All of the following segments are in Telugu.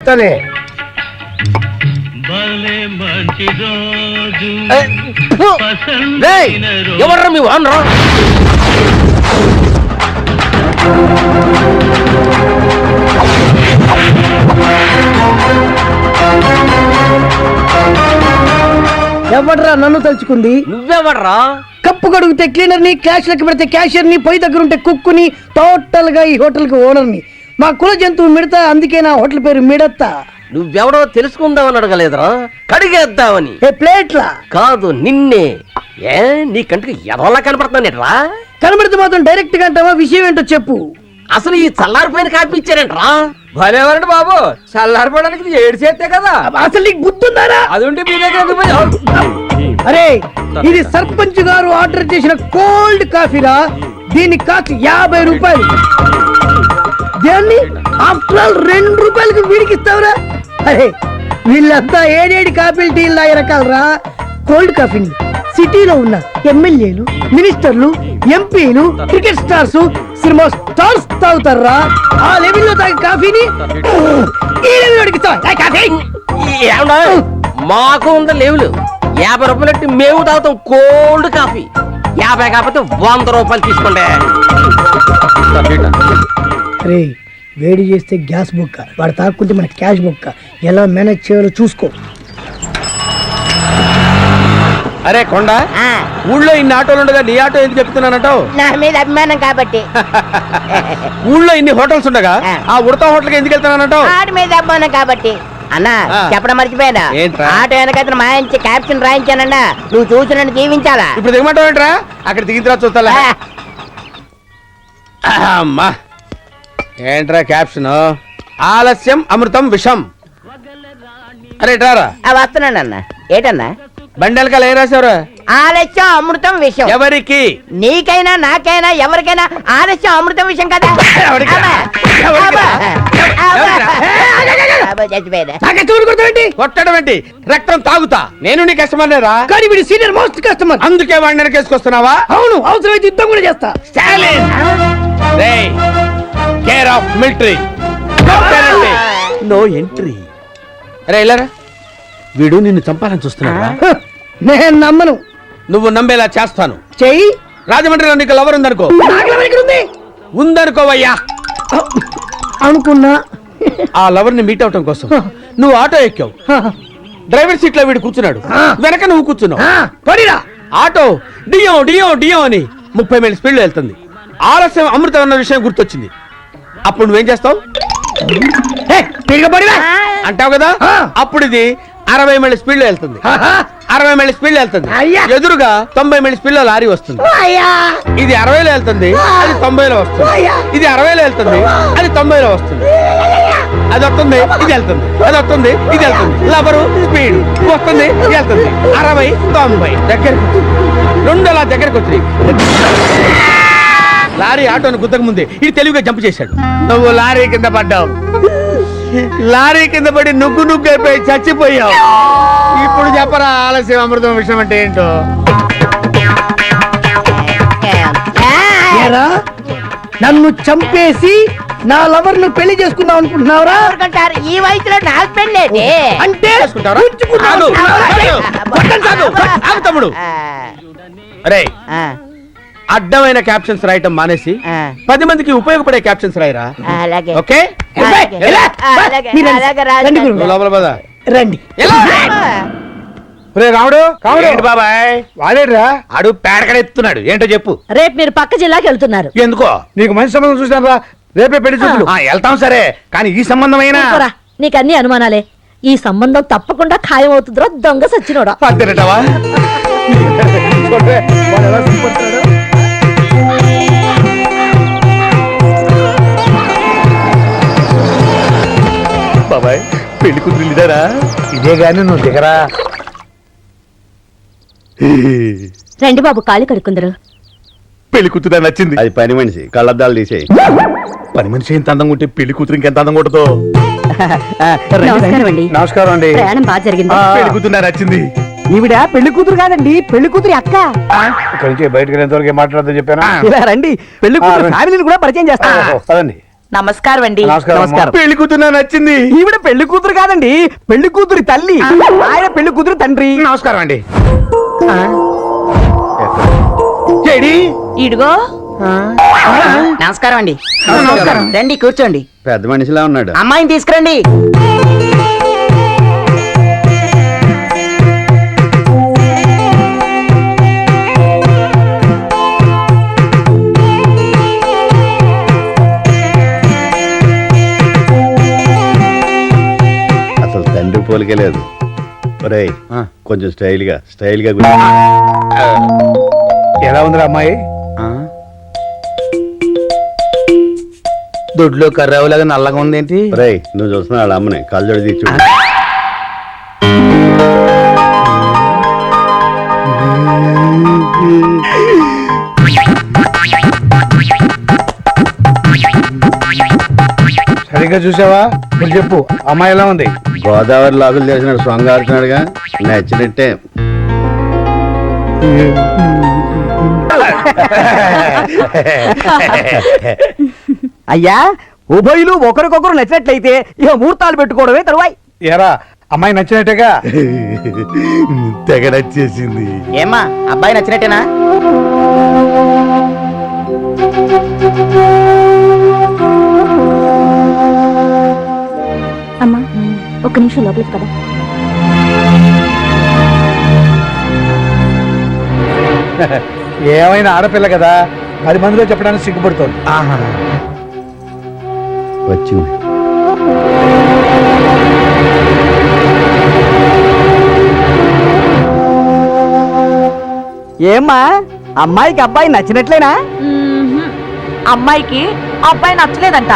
చెప్తానే. ఎవర్రా మీ వానరా? ఎవడ్రా నన్ను తలుచుకుంది? నువ్వెవర్రా? కప్పు కడుగుతే క్లీనర్ ని, క్యాష్ లెక్క పెడితే క్యాషియర్ ని, పొయ్యి దగ్గర ఉంటే కుక్కుని, టోటల్ గా ఈ హోటల్ కి ఓనర్ ని. మా కుల జంతువు మిడతా, అందుకే నా హోటల్ పేరు మిడతా. నువ్వెవడో తెలుసుకుందామని అడగలేదురా, కడిగేద్దామని. ఏ ప్లేట్లా కాదు, నిన్నే. ఏ నీ కంటికి ఎదవలా కనపడుతున్నానేట్రా? కనబడితే మాత్రం డైరెక్ట్ గా అంటావా? విషయం ఏంటో చెప్పు. అసలు ఈ చల్లారిపోయిన కాపీ ఇచ్చారేంట్రా? భలేవారండి బాబు, చల్లారిపోవడానికి 7 చేస్తే కదా. అసలు నీకు గుర్తుందారా? అది ఉంటే మీ దగ్గర. అరే, ఇది సర్పంచ్ గారు ఆర్డర్ చేసిన కోల్డ్ కాఫీరా. దీని కాస్ట్ 50 రూపాయలు. దాన్ని ఆఫ్టర్ ఆల్ 2 రూపాయలకి వీడికి ఇస్తావురా? అరే, వీళ్ళంతా 7 కాఫీలు టీలు తాగే రకాలరా. కోల్డ్ కాఫీని సిటీలో ఉన్న ఎమ్మెల్యేలు, మినిస్టర్లు, ఎంపీలు, క్రికెట్ స్టార్స్, సినిమా స్టార్స్ తాగుతారా. ఆ లెవెల్లో తాగే కాఫీని ఈ లెవెల్ ఏమన్నా మాకు ఉందా లేవులు? 50 రూపాయలు మేము తాగుతాం కోల్డ్ కాఫీ. 50 కాకపోతే 100 రూపాయలు తీసుకోండి. అరే, వేడి చేస్తే గ్యాస్ బుక్క, వాడు తాక్కుంటే మన క్యాష్ బుక్క. ఎలా మేనేజ్ చేయాలో చూసుకో. అరే కొండ, ఊళ్ళో ఇన్ని ఆటోలు ఉండగా నీ ఆటో ఎందుకు చెప్తున్నానంటావు? నా మీద అభిమానం కాబట్టి. ఊళ్ళో ఇన్ని హోటల్స్ ఉండగా ఆ ఉడతా హోటల్కి ఎందుకు వెళ్తున్నానంటావు? ఆట మీద అభిమానం కాబట్టి. అన్నా, చెప్పడం మర్చిపోయానా? Auto వెనకతను మాయించి caption రాయించానన్నా. నువ్వు చూసి నన్ను జీవించాలా? ఇప్పుడు దిగమంటావు ఏంట్రా? అక్కడ దిగిన తర్వాత చూస్తా. అమ్మా, ఏంట్రా క్యాప్షన్? ఆలస్యం అమృతం విషం. అరే రారా. వస్తున్నాను అన్న. ఏటన్నా? బండెలకాల ఏం రాశారు? ఆలస్యం అమృతం విషయం. ఎవరికి? నీకైనా, నాకైనా, ఎవరికైనా ఆలస్యం అమృతం విషయం కదా. కొట్టడం ఏంటి? రక్తం తాగుతా. నేను నీ కస్టమర్ రా. కానీ వీడి సీనియర్ మోస్ట్ కస్టమర్. అందుకే వాడిని వెనకేసుకొస్తున్నావా? అవును, అవసరమైతే యుద్ధం కూడా చేస్తా. Care of military, no entry. అరే ఇలారా, వీడు నిన్ను చంపాలని చూస్తున్నాడా? నేను నమ్మను. నువ్వు నమ్మేలా చేస్తాను. చెయ్యి. రాజమండ్రిలో నీకు లవర్ ఉందనుకో. ఉందనుకోవయ్యా. అనుకున్నా. ఆ లవర్ ని మీట్ అవటం కోసం నువ్వు ఆటో ఎక్కావు. డ్రైవర్ సీట్ లో వీడు కూర్చున్నాడు, వెనక నువ్వు కూర్చున్నావు. ఆటో డియో డియో డియో అని 30 మైళ్ళ స్పీడ్ లో వెళ్తుంది. ఆలస్యం అమృతం అన్న విషయం గుర్తొచ్చింది. అప్పుడు నువ్వేం చేస్తావు? అంటావు కదా. అప్పుడు ఇది 60 మైళ్ళ స్పీడ్ లో వెళ్తుంది. 60 మైళ్ళ స్పీడ్ లో వెళ్తుంది. ఎదురుగా 90 మైళ్ళ స్పీడ్ లో లారీ వస్తుంది. ఇది 60లో వెళ్తుంది, అది 90లో వస్తుంది. ఇది 60లో వెళ్తుంది, అది 90లో వస్తుంది. అది వస్తుంది, ఇది వెళ్తుంది. అది వస్తుంది, ఇది వెళ్తుంది. లవరు స్పీడ్ వస్తుంది, ఇది వెళ్తుంది. 60 90 దగ్గరకు 2 అలా దగ్గరకు వచ్చి లారీ ఆటోను గుద్దక ముందే ఇది తెలివిగా జంప్ చేశాడు. నువ్వు లారీ కింద పడ్డావు. లారీ కింద పడి నుగ్గు నుగ్గు అయిపోయి చచ్చిపోయావు. ఇప్పుడు చెప్పరా ఆలస్యం అమృతం విషయం అంటే ఏంటో? నన్ను చంపేసి నా లవర్ ను పెళ్లి చేసుకుందాం అనుకుంటున్నావురా? ఈ వయసులో నాకు పెళ్ళేది అంటే తమ్ముడు. అరే, అడ్డమైన క్యాప్షన్స్ రాయటం మానేసి 10 మందికి ఉపయోగపడే క్యాప్షన్స్ రాయరా. ఓకే, రండి. రాముడు బాబాయ్, వాడేడ్రా ఆడు పేడకడెత్తున్నాడు. ఏంటో చెప్పు. రేపు మీరు పక్క జిల్లాకి వెళ్తున్నారు. ఎందుకో? నీకు మంచి సంబంధం చూసాను రా. రేపే పెళ్లి చూపులు. వెళ్తాం సరే, కానీ ఈ సంబంధమైనా నీకు అన్ని అనుమానాలే. ఈ సంబంధం తప్పకుండా ఖాయం అవుతుందిరా దొంగ సచ్చినోడా. పద్దెనటవా? బాబాయ్, పెళ్లి కూతురు ఇదారా? ఇదే గాని నువ్వు దిగరా. రండి బాబు, కాళ్ళు కడుక్కుందరు. పెళ్లి కూతురు నచ్చింది. అది పని మనిషి, కళ్ళద్దాలు తీసేయి. పని మనిషి ఎంత అందంగా ఉంటే పెళ్లి కూతురు ఇంకెంత అందంగా ఉంటుందో. నమస్కారం అండి. ప్రయాణం బాగా జరిగింది. పెళ్లి కూతురు నచ్చింది. ఈవిడ పెళ్లి కూతురు కాదండి, పెళ్లి కూతురి అక్క. ఇక్కడి నుంచి బయటకు ఎంతవరకు మాట్లాడదని చెప్పాను. ఇలా రండి, పెళ్లి కూతురు ఫ్యామిలీని కూడా పరిచయం చేస్తాను. పదండి. నమస్కారం అండి. నమస్కారం. పెళ్లి కూతురు నాకు నచ్చింది. ఈవిడ పెళ్లి కూతురు కాదండి, పెళ్లి కూతురి తల్లి. ఆయన పెళ్లి కూతురు తండ్రి. నమస్కారం అండి. చెడి ఇడుగో. నమస్కారం అండి. నమస్కారం. రండి కూర్చోండి. పెద్ద మనిషిలా ఉన్నాడు. అమ్మాయిని తీసుకురండి. అసలు తండ్రి పోలికే లేదు. ఒరేయ్ కొంచెం స్టైల్ గా ఎలా ఉందిరా అమ్మాయి? దొడ్లో కర్రావులాగా నల్లగా ఉందేంటి? ఒరేయ్ నువ్వు చూస్తున్నా వాళ్ళ అమ్మని కాలు జోడి తీర్చు. సరిగ్గా చూసావా? ఇప్పుడు చెప్పు, అమ్మాయి ఎలా ఉంది? గోదావరి లాగులు చేసినాడు సొంగ ఆడుతున్నాడుగా, నచ్చినట్టే. అయ్యా, ఉభయులు ఒకరికొకరు నచ్చినట్లయితే ఇక ముహూర్తాలు పెట్టుకోవడమే తరువాయి. ఏరా అమ్మాయి నచ్చినట్టుగా? తెగ నచ్చేసింది. ఏమ్మా అబ్బాయి నచ్చినట్టేనా? అమ్మా ఒక్క నిమిషం లోపలికి కదా. ఏమైనా ఆడపిల్ల కదా, 10 మందిలో చెప్పడానికి సిగ్గుపడుతోంది. వచ్చింది. ఏమ్మా, అమ్మాయికి అబ్బాయి నచ్చినట్లేనా? అమ్మాయికి అబ్బాయి నచ్చలేదంట.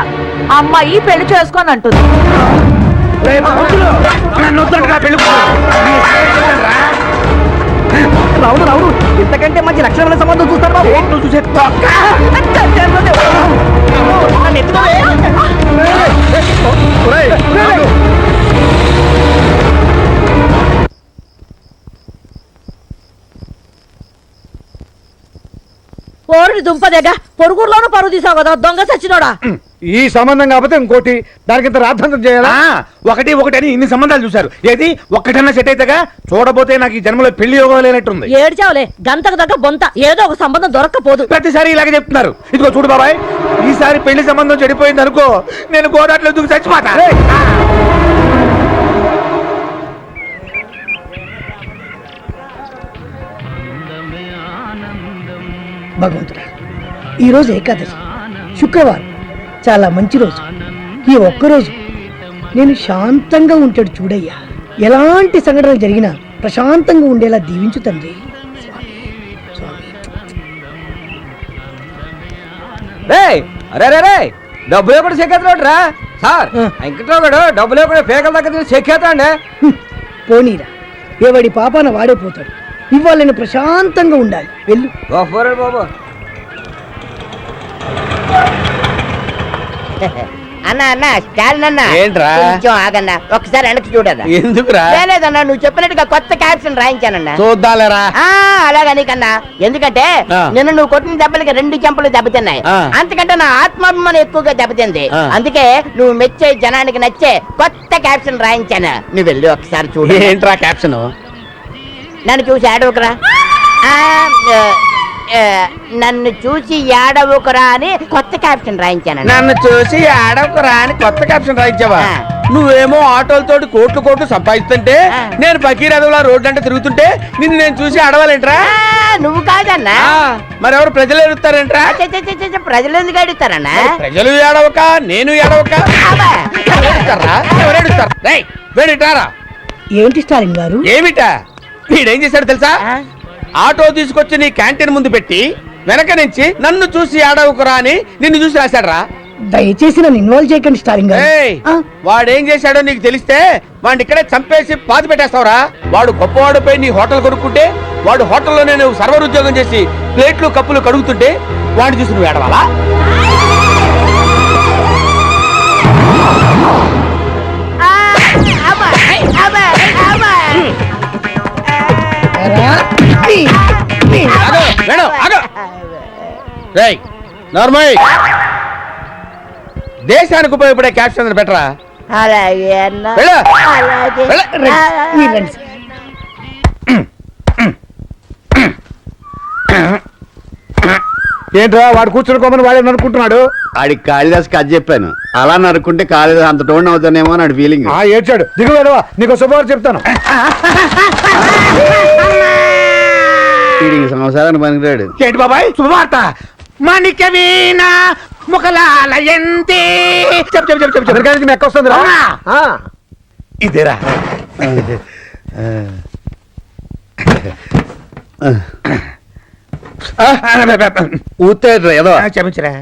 అమ్మాయి పెళ్లి చేసుకొని అంటుంది. రావుడు రావుడు, ఇంతకంటే మంచి లక్షణమైన సంబంధం చూస్తారు బాబు. నువ్వు చూసే తొక్క. నన్ను ఎత్తుకోవే. పోరుని దుంపదేగా పొరుగురులోనూ పరుగు తీసావు కదా దొంగ సచ్చినోడా. ఈ సంబంధం కాకపోతే ఇంకోటి, దానికి ఇంత రాద్ధాంతం చేయాలా? ఒకటి అని ఇన్ని సంబంధాలు చూశారు, ఏది ఒక్కటన్నా సెట్ అయితేగా? చూడబోతే నాకు ఈ జన్మలో పెళ్లి యోగం లేనట్టుంది. ఏడ్చావులే, గంతకు దగ్గర బొంత ఏదో ఒక సంబంధం దొరక్కపోదు. ప్రతిసారి ఇలాగే చెప్తున్నారు. ఇదిగో చూడు బాబాయ్, ఈసారి పెళ్లి సంబంధం చెడిపోయింది అనుకో, నేను గోదాట్లో దూకి చచ్చిపోతా. భగవంతుడా, ఈరోజు ఏకాదశి, శుక్రవారం, చాలా మంచి రోజు. ఈ ఒక్కరోజు నేను శాంతంగా ఉంటాడు చూడయ్యా. ఎలాంటి సంఘటనలు జరిగినా ప్రశాంతంగా ఉండేలా దీవించు తండ్రి. అరే డబ్బులు కూడా చెక్కేస్తాడు రా సార్. వెంకట్రావు గారు డబ్బులు కూడా పేకల దగ్గర చెక్కేస్తా అండి. పోనీరా, ఎవడి పాపాన వాడే పోతాడు. ఇవాళ నేను ప్రశాంతంగా ఉండాలి. వెళ్ళు. బాబు అన్న అన్న స్టాలిన్ అన్న, ఏంట్రా? కొంచెం ఆగన్నా, ఒక్కసారి వెనక్కి చూడదా? ఎందుకురా? లేదన్నా, నువ్వు చెప్పినట్టుగా కొత్త క్యాప్షన్ రాయించానన్నా. చూద్దాలేరా? అలాగని కన్నా, ఎందుకంటే నిన్న నువ్వు కొట్టిన దెబ్బలకి 2 చెంపలు దెబ్బతిన్నాయి. అంతకంటే నా ఆత్మాభిమానం ఎక్కువగా దెబ్బతింది. అందుకే నువ్వు మెచ్చే జనానికి నచ్చే కొత్త క్యాప్షన్ రాయించాను. నువ్వు వెళ్ళి ఒకసారి చూడు. ఏంట్రా క్యాప్షన్? నన్ను చూసి ఆడవకురా, నన్ను చూసి ఏడవకురా అని కొత్త క్యాప్షన్ రాయించాను. నన్ను చూసి ఆడవకురా అని కొత్త క్యాప్షన్ రాయించావా? నువ్వేమో ఆటోలతోటి కోట్లు సంపాదిస్తుంటే, నేను ఫకీర్ అదవులా రోడ్డు అంటే తిరుగుతుంటే నిన్ను నేను చూసి ఆడవాలేంట్రా? నువ్వు కాదన్నా, మరెవరు ప్రజలు ఎడుతారేంట్రా? ప్రజలు ఎందుకు అడుగుతారన్నా? ప్రజలు ఏడవక నేను ఏడవక వేడిటారా? ఏంటి స్టాలిన్ గారు? ఏమిటా? వీడేం చేశాడు తెలుసా? ఆటో తీసుకొచ్చి నీ క్యాంటీన్ ముందు పెట్టి వెనక నుంచి నన్ను చూసి ఆడవుకురా అని నిన్ను చూసి రాశాడు రా. దయచేసి నన్ను ఇన్వాల్వ్ చేయకండి స్టాలిన్ గారు. వాడేం చేశాడో నీకు తెలిస్తే వాడిని ఇక్కడే చంపేసి పాతి పెట్టేస్తావురా. వాడు గొప్పవాడు పోయి నీ హోటల్ కొనుక్కుంటే, వాడు హోటల్లో నేను సర్వర్ ఉద్యోగం చేసి ప్లేట్లు కప్పులు కడుగుతుంటే వాడిని చూసి నువ్వు ఏడవాలా? దేశానికి ఉపయోగపడే క్యాప్షన్ బెటరా. అలాగే అన్న. వెళ్ళు. అలాగే. వెళ్ళు. మీరు రండి సార్. ఏంట్రా వాడు కూర్చుని వాడే అనుకుంటున్నాడు. ఆడికి కాళిదాస్ కథ చెప్పాను, అలా నరుక్కుంటే కాళిదాస్ అంత టోన్ అవుతానేమో అని ఫీలింగ్. ఏడ్చాడు. దిగువేదవా, నీకు శుభవార్త చెప్తాను. సంవత్సరానికి పనికిరాడు. ఏంటి బాబాయ్ శుభవార్త? మాణిక్య వీణ ముఖలాలయంతి. చెప్పు చెప్పు చెప్పు చెప్పు. ఎవరికైనా మెక్క వస్తుంది రా. ఇదేరా. ఊతాడు ఏదో. క్షమించరా.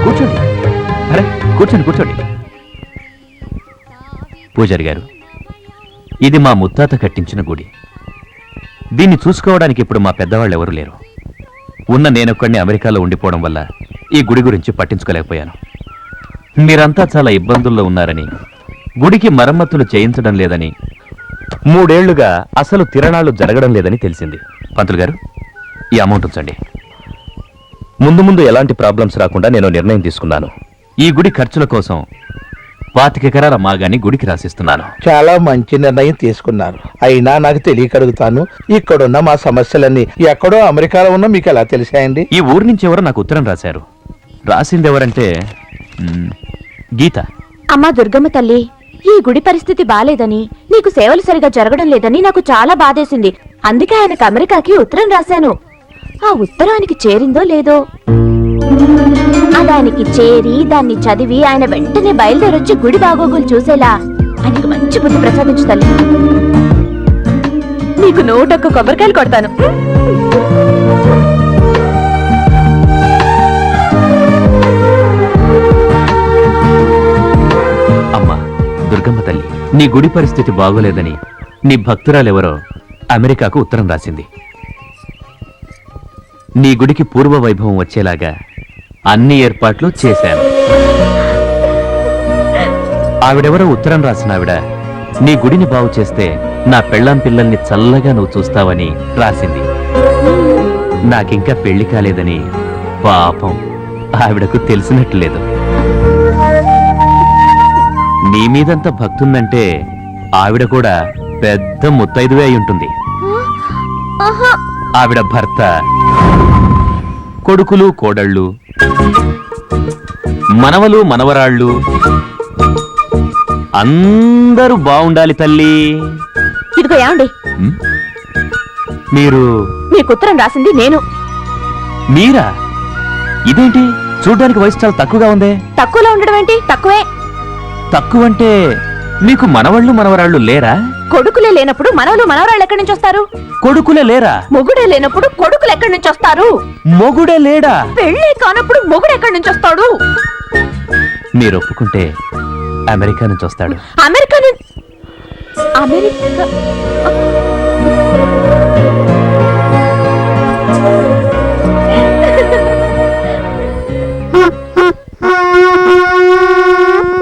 కూర్చోండి. అరే కూర్చోండి కూర్చోండి. పూజారి గారు, ఇది మా ముత్తాత కట్టించిన గుడి. దీన్ని చూసుకోవడానికి ఇప్పుడు మా పెద్దవాళ్ళు ఎవరు లేరు. ఉన్న నేనొక్కడిని అమెరికాలో ఉండిపోవడం వల్ల ఈ గుడి గురించి పట్టించుకోలేకపోయాను. మీరంతా చాలా ఇబ్బందుల్లో ఉన్నారని, గుడికి మరమ్మతులు చేయించడం లేదని, 3 ఏళ్లుగా అసలు తిరణాలు జరగడం లేదని తెలిసింది. పంతులు గారు, ఈ అమౌంట్ ఉంచండి. ముందు ముందు ఎలాంటి ప్రాబ్లమ్స్ రాకుండా నేను నిర్ణయం తీసుకున్నాను. ఈ గుడి ఖర్చుల కోసం 25 ఎకరాల మాగాని గుడికి రాసిస్తున్నాను. చాలా మంచి నిర్ణయం తీసుకున్నారు. అయినా నాకు తెలియక అడుగుతాను, ఇక్కడున్న మా సమస్యలన్నీ ఎక్కడో అమెరికాలో ఉన్న మీకు ఎలా తెలిసాయండి? ఈ ఊరు నుంచి ఎవరో నాకు ఉత్తరం రాశారు. రాసింది ఎవరంటే గీత. అమ్మా దుర్గమ్మ తల్లి, ఈ గుడి పరిస్థితి బాలేదని, నీకు సేవలు సరిగా జరగడం లేదని నాకు చాలా బాధేసింది. అందుకే ఆయనకు అమెరికాకి ఉత్తరం రాశాను. ఆ ఉత్తరానికి చేరిందో లేదో. అదానికి చేరి దాన్ని చదివి ఆయన వెంటనే బయలుదేరొచ్చి గుడి బాగోగులు చూసేలా ఆయనకు మంచి బుద్ధి ప్రసాదించు తల్లి. నీకు 101 కొబ్బరికాయలు కొడతాను. అమ్మా దుర్గమ్మ తల్లి, నీ గుడి పరిస్థితి బాగోలేదని నీ భక్తురాలెవరో అమెరికాకు ఉత్తరం రాసింది. నీ గుడికి పూర్వ వైభవం వచ్చేలాగా అన్ని ఏర్పాట్లు చేశాను. ఆవిడెవరో ఉత్తరం రాసిన ఆవిడ నీ గుడిని బాగు చేస్తే నా పెళ్ళాం పిల్లల్ని చల్లగా నువ్వు చూస్తావని రాసింది. నాకింకా పెళ్లి కాలేదని పాపం ఆవిడకు తెలిసినట్లేదు. నీ మీదంత భక్తుందంటే ఆవిడ కూడా పెద్ద ముత్తైదువే అయి ఉంటుంది. ఆవిడ భర్త, కొడుకులు కోడళ్ళు, మనవలు మనవరాళ్ళు అందరూ బాగుండాలి తల్లి. ఇదిగో ఏమండి, మీరు మీకు ఉత్తరం రాసింది నేను. మీరా? ఇదేంటి చూడ్డానికి వయసు చాలా తక్కువగా ఉందే. తక్కువలో ఉండడం ఏంటి? తక్కువే. తక్కువంటే మీకు మనవళ్ళు మనవరాళ్ళు లేరా? కొడుకులే లేనప్పుడు మనవలు మనవరాళ్ళు ఎక్కడి నుంచి వస్తారు? కొడుకులే లేరా? మొగుడే లేనప్పుడు కొడుకులు ఎక్కడి నుంచి వస్తారు? మొగుడే లేడా? పెళ్ళే కానప్పుడు మొగుడు ఎక్కడి నుంచి వస్తాడు? మీరు ఒప్పుకుంటే అమెరికా నుంచి వస్తాడు. అమెరికా అమెరికా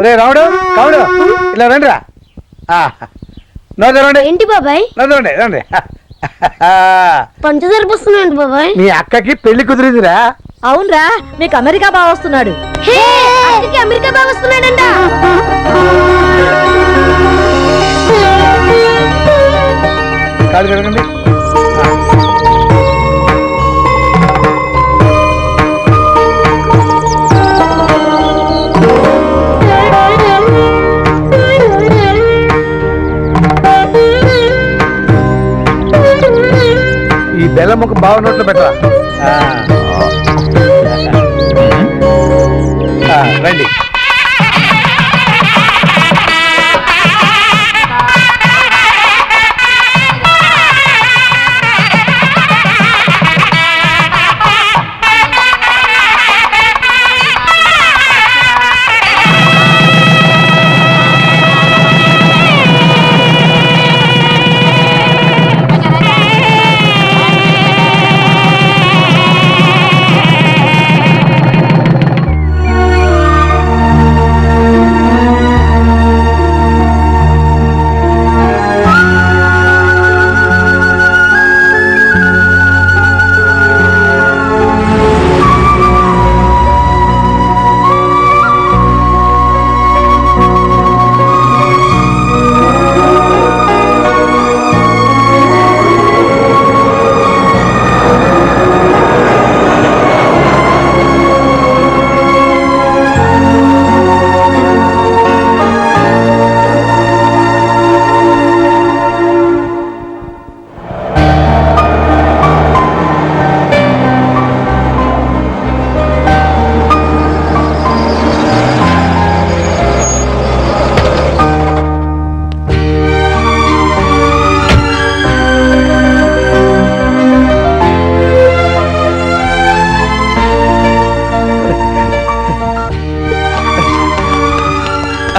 రే రావుడు, కావుడు, ఇలా రండి రా. ఏంటి బాబాయ్? రండి రండి. పంచదార పోస్తున్నాడు బాబాయ్. మీ అక్కకి పెళ్లి కుదిరిందిరా. అవునరా, మీకు అమెరికా బాగా వస్తున్నాడు. అమెరికా బాగా వస్తున్నాడంట. కాదు కడగండి. ఈ బెల్లం ఒక బావ నోట్లో పెట్టరా. రండి.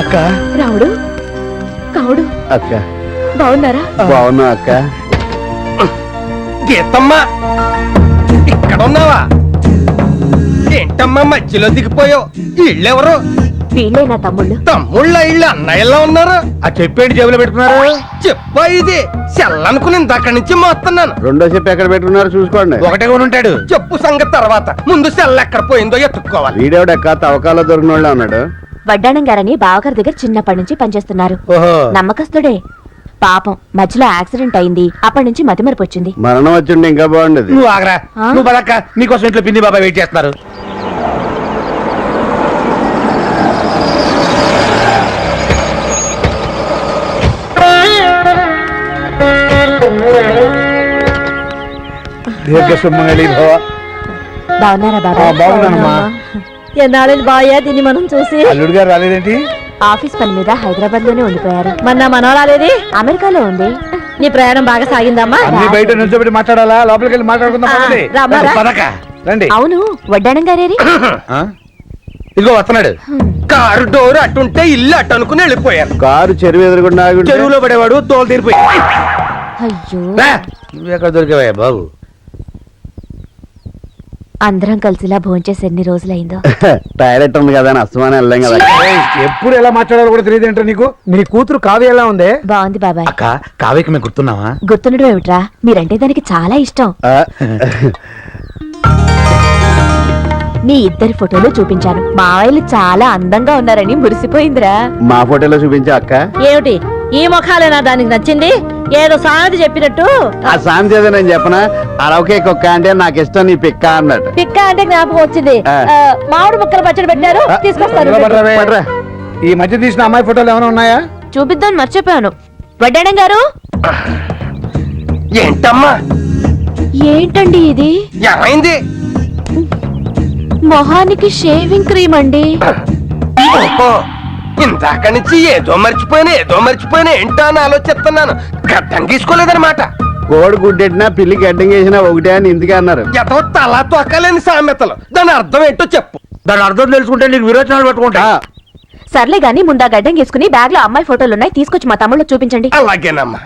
అక్క. రావుడు, కావుడు, అక్క బాగున్నారా? బాగున్నా అక్క. గీతమ్మా, ఇక్కడ ఉన్నావా? ఏంటమ్మా మధ్యలో దిగిపోయావు? ఇళ్ళెవరు? వీళ్ళే నా తమ్ముళ్ళు. తమ్ముళ్ళ ఇళ్ళు అన్నయ్యలా ఉన్నారు. ఆ చెప్పేంటి జేబులో పెట్టుకున్నారు? చెప్పా, ఇది సెల్లనుకుని అక్కడి నుంచి మోస్తున్నాను. రెండో చెప్పు ఎక్కడ పెట్టుకున్నారు చూసుకోండి. ఒకటే కొని ఉంటాడు. చెప్పు సంగతి తర్వాత, ముందు సెల్ల ఎక్కడ పోయిందో ఎత్తుక్కోవాలి. వీడేవిడక్క తవకాలో దొరికిన వాళ్ళే ఉన్నాడు. వడ్డాణం గారని బావగారి దగ్గర చిన్నప్పటి నుంచి పనిచేస్తున్నారు. ఓహో. నమ్మకస్తుడే. పాపం మధ్యలో యాక్సిడెంట్ అయింది. అప్పటి నుంచి మతిమరుపు వచ్చింది. మరణం వచ్చిండే ఇంకా బాగుండేది. నువ్వు ఆగరా. ఆ? నువ్వు బలక్క, నీకోసం ఇంట్లో పిన్ని బాబాయ్ వెయిట్ చేస్తున్నారు. దీర్ఘ సుమంగళి భవ. బాగున్నారా బాబా? బాగున్నానమ్మా. ఎన్నాళ్ళని బాయా దీన్ని మనం చూసి. అల్లుడు గారు రాలేదేంటి? ఆఫీస్ పని మీద హైదరాబాద్ లోనే ఉండిపోయారు. మన మనోరాలేది? అమెరికాలో ఉంది. నీ ప్రయాణం బాగా సాగిందమ్మా? అన్ని బయట నిల్చోబెట్టి మాట్లాడాలా? లోపలికి వెళ్ళి మాట్లాడుకుందాం. పదండి. రామారా. పదక. రండి. అవును, వడ్డాణం గారేరి? ఆ? ఇదిగో వస్తున్నాడు. కారు డోర్ అటుంటే ఇల్లు అటు అనుకుని వెళ్ళిపోయాను. కారు చెరువు ఎదురుగుండా ఆగి ఉంటే చెరువులో పడేవాడు తోలు తీరిపోయి. అయ్యో, నువ్వు ఎక్కడ దొరికావా బాబు? అందరం కలిసిలా భోంచేసి ఎన్ని రోజులైందో. టాయిలెట్ ఉంది కదా అని అస్తమానం వెళ్ళాం కదా. ఎప్పుడు ఎలా మాట్లాడాలో కూడా తెలియదు ఏంటో నీకు. నీ కూతురు కావ్య ఎలా ఉంది? బాగుంది బాబాయ్. అక్క, కావ్యకి మేము గుర్తున్నావా? గుర్తుండడం ఏమిట్రా, మీరంటే దానికి చాలా ఇష్టం. ఆ, మీ ఇద్దరి ఫోటోలు చూపించాను. మావయ్యలు చాలా అందంగా ఉన్నారని మురిసిపోయిందిరా. మా ఫోటోలో చూపించా అక్క. ఏమిటి ఈ ముఖాలేనా దానికి నచ్చింది? ఏదో సామెత చెప్పినట్టు. ఆ సామెత ఏదో నేను చెప్పనా? అరవకే కుక్క అంటే నాకు ఇష్టం, నీ పిక్క అన్నట్టు. పిక్క అంటే జ్ఞాపకం వచ్చింది. ఆ. మామిడి ముక్కలు పచ్చడి పెట్టారు, తీసుకొస్తారు. పట్రా. ఈ మధ్య తీసిన అమ్మాయి ఫోటోలు ఏమైనా ఉన్నాయా? చూపిద్దాం మర్చిపోయాను. వడ్డాణం గారు, ఏంటమ్మా ఏంటండి ఇది? ఏమైంది? మొహానికి షేవింగ్ క్రీమ్ అండి. ఓహో, ఇందాక నుంచి ఏదో మర్చిపోయినా ఏంటో అని ఆలోచిస్తున్నాను. గడ్డం గీసుకోలేదన్నమాట. కోడి గుడ్డెట్టినా పిల్లి గడ్డం వేసినా ఒకటే అని ఇందుకే అన్నారు. ఎంతో తలా తొక్కలేని సామెతలు. దాని అర్థం ఏంటో చెప్పు. దాని అర్థం తెలుసుకుంటే నీకు విరోచనాలు పెట్టుకుంటా. సర్లే గాని ముందా గడ్డం గీసుకుని బ్యాగ్ లో అమ్మాయి ఫోటోలు ఉన్నాయి, తీసుకొచ్చి మా తమ్ముళ్ళు చూపించండి. అలాగేనమ్మా.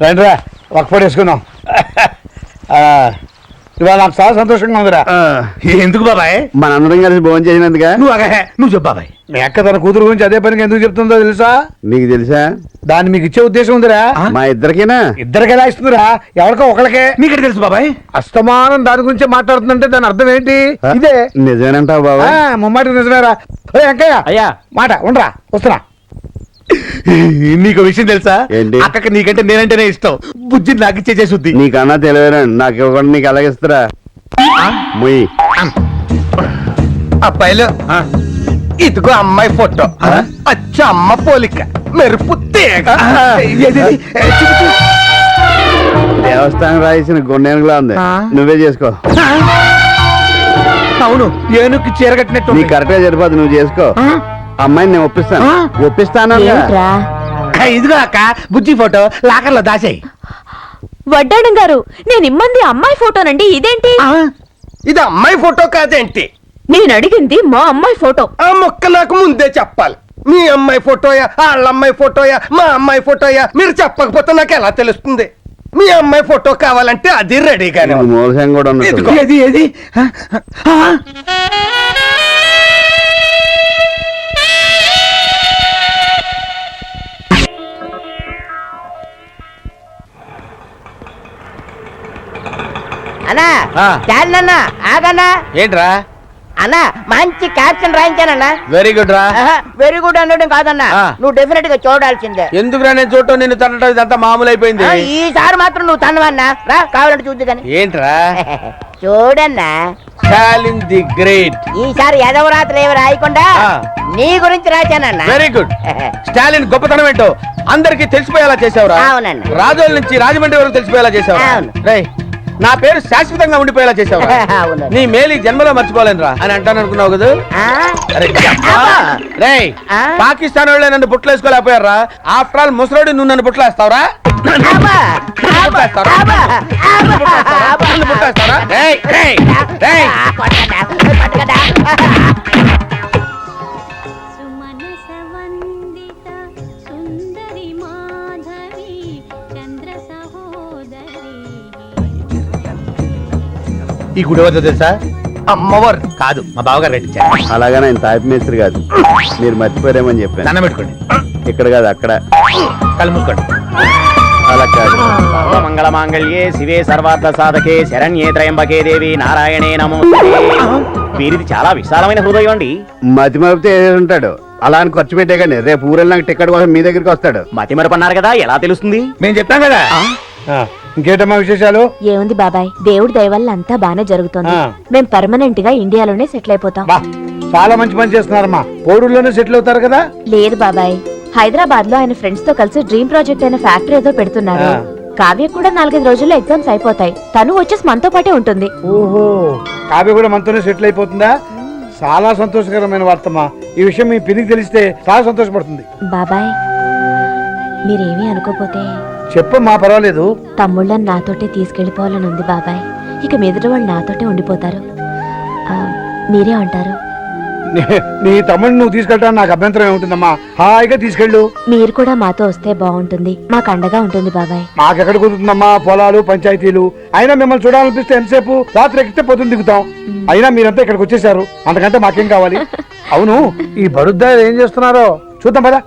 రండిరా, ఒక ఫోటో వేసుకుందాం. ఇవాళ నాకు చాలా సంతోషంగా ఉందిరా. ఎందుకు బాబాయ్? మనందరం కలిసి భోజనం చేసినందుగా. నువ్వు చెప్పు బాబాయ్. మీ అక్క తన కూతురు గురించి అదే పనికి ఎందుకు చెప్తుందో తెలుసా? నీకు తెలుసా? దాన్ని మీకు ఇచ్చే ఉద్దేశం ఉందిరా. మా ఇద్దరికేనా? ఇద్దరికి ఎలా ఇస్తుందిరా? ఎవరికో ఒకరికే. నీకు తెలుసు బాబాయ్. అస్తమానం దాని గురించే మాట్లాడుతుందంటే దాని అర్థం ఏంటి? ఇదే. నిజమేనంటావు బాబా? ముమ్మాటి నిజమేరా. వెంకయ్య అయ్యా మాట ఉండరా, వస్తున్నా. నీకు విషయం తెలుసా? ఏంటి? అక్కకి నీకంటే నేనంటేనే ఇష్టం. బుజ్జి నాకు ఇచ్చేసేసుద్ది. నీకన్నా తెలివేనా? నాకు ఇవ్వకుండా నీకు అలాగిస్తారా? ముయ్ అబ్బాయిలు ఇదిగో అమ్మాయి ఫోటో. అచ్చ అమ్మ పోలిక, మెరుపు తీగ. దేవస్థానం రాయించిన గుండెనుగులా ఉంది. నువ్వే చేసుకో. అవును, ఏనుక్కి చీర కట్టినట్టు. నీకు కరెక్ట్ గా సరిపోదు, నువ్వు చేసుకో. అమ్మాయిని నేను ఒప్పిస్తాను. ఏమిట్రా? ఇదిగో అక్క బుజ్జి ఫోటో లాకర్లో దాసేయి. వడ్డాణం గారు, నేను ఇమ్మంది అమ్మాయి ఫోటోనండి, ఇదేంటి? ఇది అమ్మాయి ఫోటో కాదేంటి? నేను అడిగింది మా అమ్మాయి ఫోటో. ఆ మొక్క నాకు ముందే చెప్పాలి. మీ అమ్మాయి ఫోటోయా, వాళ్ళ అమ్మాయి ఫోటోయా, మా అమ్మాయి ఫోటోయా మీరు చెప్పకపోతే నాకు ఎలా తెలుస్తుంది? మీ అమ్మాయి ఫోటో కావాలంటే అది రెడీగానే ఉంది. మోసం కూడా ఉన్నట్టు. ఏది ఏది? అన్నా చాలన్నా ఆగన్నా. ఏంట్రా? అన్నా మంచి క్యాప్షన్ రాయించానన్నా. వెరీ గుడ్ రా. వెరీ గుడ్ అనడం కాదన్నా, ఆ. నువ్వు డెఫినెట్ గా చూడాల్సిందే. ఎందుకురా నేను చూడటం, నిన్ను తనటం ఇదంతా మామూలు అయిపోయింది. ఈసారి మాత్రం నువ్వు తన్నవన్నా, రా కావాలంటే చూద్దు కానీ. ఏంట్రా? చూడన్నా, స్టాలిన్ ది గ్రేట్. ఈసారి ఎదవరాత్రులు ఏమి రాయకుండా ఆ. నీ గురించి రాశానన్నా. Very good. స్టాలిన్ గొప్పతనం ఏంటో అందరికి తెలిసిపోయేలా చేసావురా. అవునండి. రాజోల నుంచి రాజమండ్రి వరకు తెలిసిపోయేలా చేసావు. అవును. రేయ్, నా పేరు శాశ్వతంగా ఉండిపోయేలా చేసావు. అవునండి. నీ మేలు ఈ జన్మలో మర్చిపోలేనురా అని అంటాను అనుకున్నావు కదా. ఆ? అరే రేయ్, ఆ? పాకిస్తాన్ వాళ్ళే నన్ను బుట్టలు వేసుకోలేకపోయారా? ఆఫ్టర్ ఆల్ ముసలోడి నువ్వు నన్ను బుట్టలు వేస్తావురా? అబ్బా! అబ్బా! అబ్బా! అబ్బా! నన్ను బుట్టలు వేస్తావురా? రేయ్, రేయ్, రేయ్. కొట్టదా, కొట్టదా. ఈ గుడి వద్ద తెలుసా? అమ్మవారు కాదు, మా బావగారు కట్టించారు. అలాగనే ఆయన తాపి మేస్త్రి కాదు, మీరు మర్చిపోయారేమని చెప్పాను. దండం పెట్టుకోండి, ఇక్కడ కాదు అక్కడ. కళ్ళు మూసుకోండి. అలా కాదు. మంగళ మాంగళ్యే శివే సర్వార్థ సాధకే శరణ్యే త్రయంబకే దేవి నారాయణే నమో. వీరిది చాలా విశాలమైన హృదయం అండి. మతి మరిపితే ఉంటాడు, అలా అని ఖర్చు పెట్టే కానీ రేపు ఊరెళ్ళి నాకు టికెట్ కోసం మీ దగ్గరికి వస్తాడు. మతి మరపన్నారు కదా, ఎలా తెలుస్తుంది? మేము చెప్తాం కదా. ఇంకేటమ్మా విశేషాలు? ఏముంది బాబాయ్, దేవుడి దయ వల్ల అంతా బానే జరుగుతుంది. ఆ. మేం పర్మనెంట్ గా ఇండియాలోనే సెటిల్ అయిపోతాం. బా, చాలా మంచి పని చేస్తున్నారమ్మా. పోడూరులోనే సెటిల్ అవుతారు కదా. లేదు బాబాయ్, హైదరాబాద్ లో ఆయన ఫ్రెండ్స్ తో కలిసి డ్రీమ్ ప్రాజెక్ట్ అయిన ఫ్యాక్టరీ ఏదో పెడుతున్నారు. ఆ. కావ్య కూడా 4-5 రోజుల్లో ఎగ్జామ్స్ అయిపోతాయి. తను వచ్చేసి మనతో పాటే ఉంటుంది. ఓహో, కావ్య కూడా మనతోనే సెటిల్ అయిపోతుందా? చాలా సంతోషకరమైన వార్తమ్మా. ఈ విషయం మీ పినికి తెలిస్తే చాలా సంతోషపడుతుంది. బాబాయ్, మీరేమీ అనుకోపోతే చెప్పమ్మా, పర్వాలేదు. తమ్ముళ్ళని నాతోటే తీసుకెళ్లిపోవాలని ఉంది బాబాయ్. ఇక మీదట వాళ్ళు నాతోటే ఉండిపోతారు. మీరే అంటారు? నీ తమ్ముడిని నువ్వు తీసుకెళ్ళడానికి నాకు అభ్యంతరం ఏముంటుందమ్మా. హాయిగా తీసుకెళ్ళు. మీరు కూడా మాతో వస్తే బాగుంటుంది, మాకు అండగా ఉంటుంది బాబాయ్. మాకెక్కడ కుదురుతుందమ్మా, పొలాలు పంచాయతీలు. అయినా మిమ్మల్ని చూడాలనిపిస్తే ఎంతసేపు? రాత్రి ఎక్కితే పొద్దున్న దిగుతాం. అయినా మీరంతా ఇక్కడికి వచ్చేసారు, అంతకంటే మాకేం కావాలి? అవును, ఈ బడుద్దా ఏం చేస్తున్నారో చూద్దాం పదా.